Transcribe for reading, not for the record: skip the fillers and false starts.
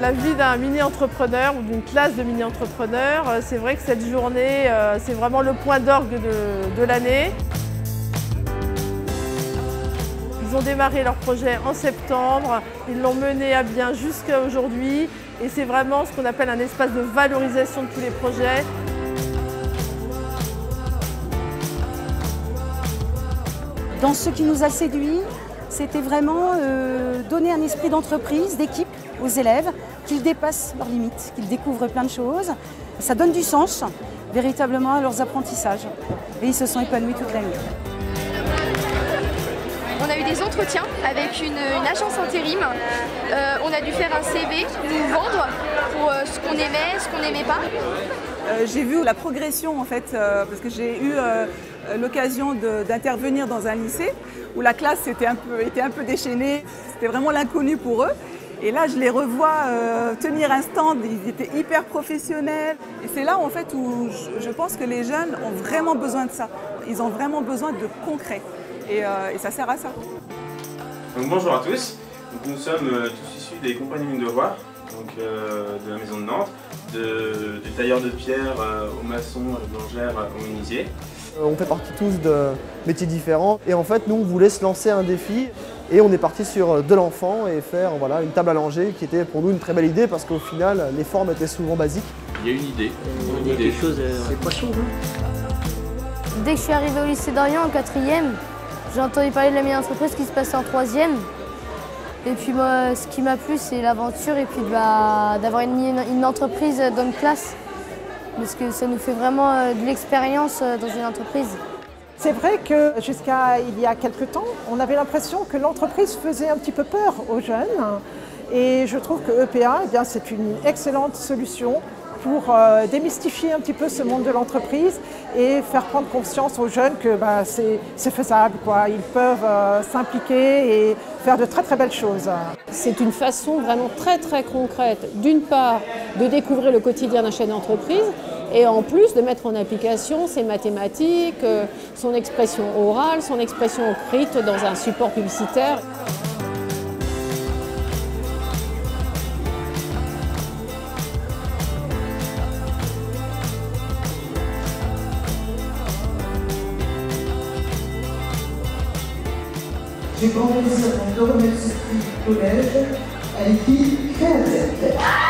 la vie d'un mini-entrepreneur ou d'une classe de mini-entrepreneurs. C'est vrai que cette journée, c'est vraiment le point d'orgue de l'année. Ils ont démarré leur projet en septembre, ils l'ont mené à bien jusqu'à aujourd'hui et c'est vraiment ce qu'on appelle un espace de valorisation de tous les projets. Dans ce qui nous a séduit, c'était vraiment donner un esprit d'entreprise, d'équipe aux élèves, qu'ils dépassent leurs limites, qu'ils découvrent plein de choses. Ça donne du sens véritablement à leurs apprentissages et ils se sont épanouis toute l'année. On a eu des entretiens avec une agence intérim. On a dû faire un CV, nous vendre pour ce qu'on aimait, ce qu'on n'aimait pas. J'ai vu la progression en fait, parce que j'ai eu l'occasion d'intervenir dans un lycée où la classe était un peu déchaînée. C'était vraiment l'inconnu pour eux. Et là, je les revois tenir un stand, ils étaient hyper professionnels. Et c'est là en fait où je pense que les jeunes ont vraiment besoin de ça. Ils ont vraiment besoin de concret. Et ça sert à ça. Donc, bonjour à tous, nous sommes tous issus des compagnies Mines de Roy, donc, de la maison de Nantes, du tailleur de pierre au maçon, à la boulangère, au menuisier. On fait partie tous de métiers différents et en fait nous on voulait se lancer un défi et on est parti sur de l'enfant et faire voilà, une table à langer qui était pour nous une très belle idée parce qu'au final les formes étaient souvent basiques. Il y a une idée. Il y a quelque chose, c'est pas chaud. Dès que je suis arrivée au lycée d'Orient en 4e, j'ai entendu parler de la mini-entreprise qui se passait en 3e. Et puis moi, ce qui m'a plu, c'est l'aventure et puis d'avoir une entreprise dans une classe. Parce que ça nous fait vraiment de l'expérience dans une entreprise. C'est vrai que jusqu'à il y a quelques temps, on avait l'impression que l'entreprise faisait un petit peu peur aux jeunes. Et je trouve que EPA, eh bien, c'est une excellente solution pour démystifier un petit peu ce monde de l'entreprise et faire prendre conscience aux jeunes que c'est faisable, quoi. Ils peuvent s'impliquer et faire de très très belles choses. C'est une façon vraiment très très concrète, d'une part, de découvrir le quotidien d'un chef d'entreprise et en plus de mettre en application ses mathématiques, son expression orale, son expression écrite dans un support publicitaire. J'ai grand plaisir de remercier le collège à l'équipe créative.